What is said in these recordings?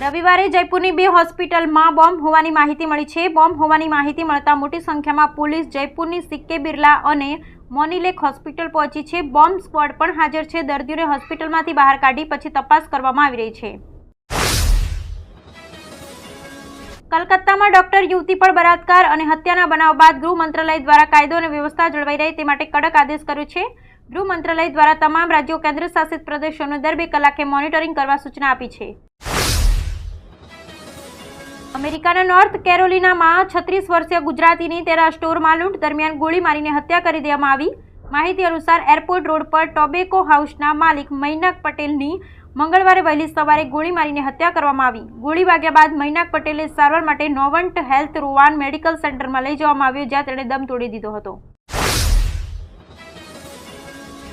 રવિવારે જયપુરની બે હોસ્પિટલમાં બોમ્બ હોવાની માહિતી મળી છે। બોમ્બ હોવાની માહિતી મળતા મોટી સંખ્યામાં પોલીસ જયપુરની સીકે બિરલા અને મોનીલેક હોસ્પિટલ પહોંચી છે। બોમ્બ સ્ક્વોડ પણ હાજર છે। દર્દીઓને હોસ્પિટલમાંથી બહાર કાઢી પછી તપાસ કરવામાં આવી રહી છે। કલકત્તામાં ડોક્ટર યુવતી પર બળાત્કાર અને હત્યાના બનાવ બાદ ગૃહ મંત્રાલય દ્વારા કાયદો અને વ્યવસ્થા જળવાઈ રહે તે માટે કડક આદેશ કર્યો છે। ગૃહ મંત્રાલય દ્વારા તમામ રાજ્યો કેન્દ્ર શાસિત પ્રદેશોને દર 2 કલાકે મોનિટરિંગ કરવા સૂચના આપી છે। અમેરિકાના નોર્થ કેરોલિનામાં 36 વર્ષીય ગુજરાતીની તેના સ્ટોરમાં લૂંટ દરમિયાન ગોળી મારીને હત્યા કરી દેવામાં આવી। માહિતી અનુસાર એરપોર્ટ રોડ પર ટોબેકો હાઉસના માલિક મૈનાક પટેલની મંગળવારે વહેલી સવારે ગોળી મારીને હત્યા કરવામાં આવી। ગોળી વાગ્યા બાદ મૈનાક પટેલને સારવાર માટે નોવન્ટ હેલ્થ રોવાન મેડિકલ સેન્ટરમાં લઈ જવામાં આવ્યો, જ્યાં તેણે દમ તોડી દીધો હતો।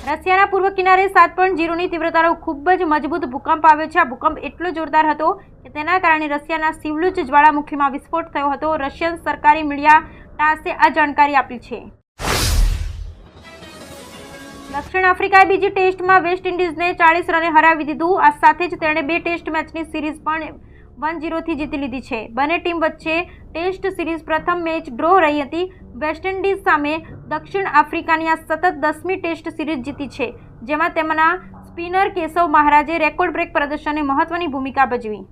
રશિયાના પૂર્વ કિનારે 7.0ની તીવ્રતાનો ખૂબ જ મજબૂત ભૂકંપ આવ્યો છે। આ ભૂકંપ એટલો જોરદાર હતો કે તેના કારણે રશિયાના સિવલુચ જ્વાળામુખીમાં વિસ્ફોટ થયો હતો। રશિયન સરકારી મીડિયા ટાસે આ જાણકારી આપી છે। દક્ષિણ આફ્રિકાએ બીજી ટેસ્ટમાં વેસ્ટ ઇન્ડિઝને 40 રને હરાવી દીધું। આ સાથે જ તેણે 2 ટેસ્ટ મેચની સિરીઝ પણ 1-0થી જીતી લીધી છે। બંને ટીમ વચ્ચે ટેસ્ટ સિરીઝ પ્રથમ મેચ ડ્રો રહી હતી। વેસ્ટ ઇન્ડિઝ સામે દક્ષિણ આફ્રિકાની આ સતત 10મી ટેસ્ટ સિરીઝ જીતી છે, જેમાં તેમના સ્પિનર કેશવ મહારાજે રેકોર્ડ બ્રેક પ્રદર્શનની મહત્વની ભૂમિકા ભજવી।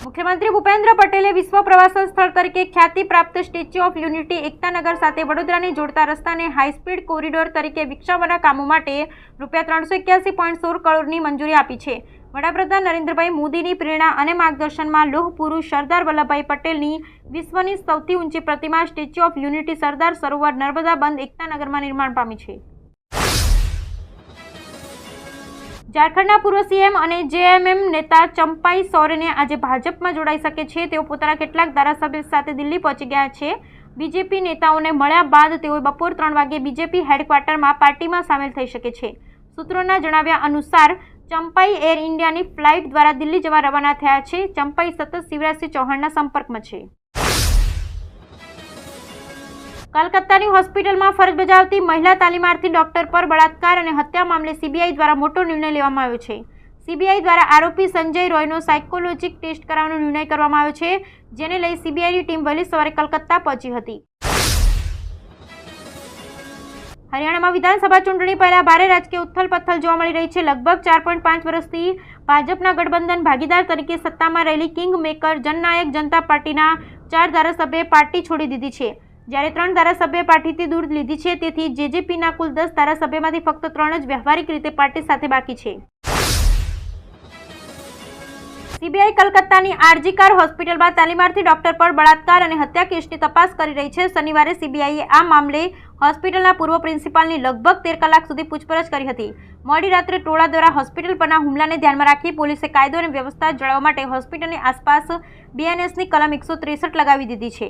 મુખ્યમંત્રી ભૂપેન્દ્ર પટેલે વિશ્વ પ્રવાસન સ્થળ તરીકે ખ્યાતિ પ્રાપ્ત સ્ટેચ્યુ ઓફ યુનિટી એકતાનગર સાથે વડોદરાને જોડતા રસ્તાને હાઈસ્પીડ કોરિડોર તરીકે વિકસાવવાના કામો માટે ₹381.16 કરોડની મંજૂરી આપી છે। વડાપ્રધાન નરેન્દ્રભાઈ મોદીની પ્રેરણા અને માર્ગદર્શનમાં લોહ પુરુષ સરદાર વલ્લભભાઈ પટેલની વિશ્વની સૌથી ઊંચી પ્રતિમા statue of unity Sardar Sarovar Narmada બંધ એકતાનગરમાં નિર્માણ પામી છે। ઝારખંડના પૂર્વ સીએમ અને જેએમએમ નેતા ચંપાઈ સોરેને આજે ભાજપમાં જોડાઈ શકે છે। તેઓ પોતાના કેટલાક ધારાસભ્યો સાથે દિલ્હી પહોંચી ગયા છે। બીજેપી નેતાઓને મળ્યા બાદ તેઓ બપોર 3 વાગે બીજેપી હેડક્વાર્ટરમાં પાર્ટીમાં સામેલ થઈ શકે છે। સૂત્રોના જણાવ્યા અનુસાર ચંપાઈ એર ઇન્ડિયાની ફ્લાઇટ દ્વારા દિલ્હી જવા રવાના થયા છે। ચંપાઈ સતત શિવરાજસિંહ ચૌહાણના સંપર્કમાં છે। કલકત્તાની હોસ્પિટલમાં ફરજ બજાવતી મહિલા તાલીમાર્થી ડોક્ટર પર બળાત્કાર અને હત્યા મામલે સીબીઆઈ દ્વારા મોટો નિર્ણય લેવામાં આવ્યો છે। સીબીઆઈ દ્વારા આરોપી સંજય રોયનો સાયકોલોજીક ટેસ્ટ કરાવવાનો નિર્ણય કરવામાં આવ્યો છે, જેને લઈ સીબીઆઈની ટીમ વહેલી સવારે કલકત્તા પહોંચી હતી। હરિયાણામાં વિધાનસભા ચૂંટણી પહેલા ભારે રાજકીય ઉથલપથલ જોવા મળી રહી છે। લગભગ 4.5 વર્ષથી ભાજપના ગઠબંધન ભાગીદાર તરીકે સત્તામાં રહેલી કિંગ મેકર જનનાયક જનતા પાર્ટીના 4 ધારાસભ્યોએ પાર્ટી છોડી દીધી છે, જ્યારે 3 ધારાસભ્યોએ પાર્ટીથી દૂર લીધી છે। તેથી જેજેપીના કુલ 10 ધારાસભ્યોમાંથી ફક્ત 3 જ વ્યવહારિક રીતે પાર્ટી સાથે બાકી છે। સીબીઆઈ કલકત્તાની આરજી કાર હોસ્પિટલમાં તાલીમાર્થી ડોક્ટર પર બળાત્કાર અને હત્યા કેસની તપાસ કરી રહી છે। શનિવારે સીબીઆઈએ આ મામલે હોસ્પિટલના પૂર્વ પ્રિન્સિપાલની લગભગ 13 કલાક સુધી પૂછપરછ કરી હતી। મોડી રાત્રે ટોળા દ્વારા હોસ્પિટલ પરના હુમલાને ધ્યાનમાં રાખી પોલીસે કાયદો અને વ્યવસ્થા જાળવવા માટે હોસ્પિટલની આસપાસ બીએનએસની કલમ 163 લગાવી દીધી છે।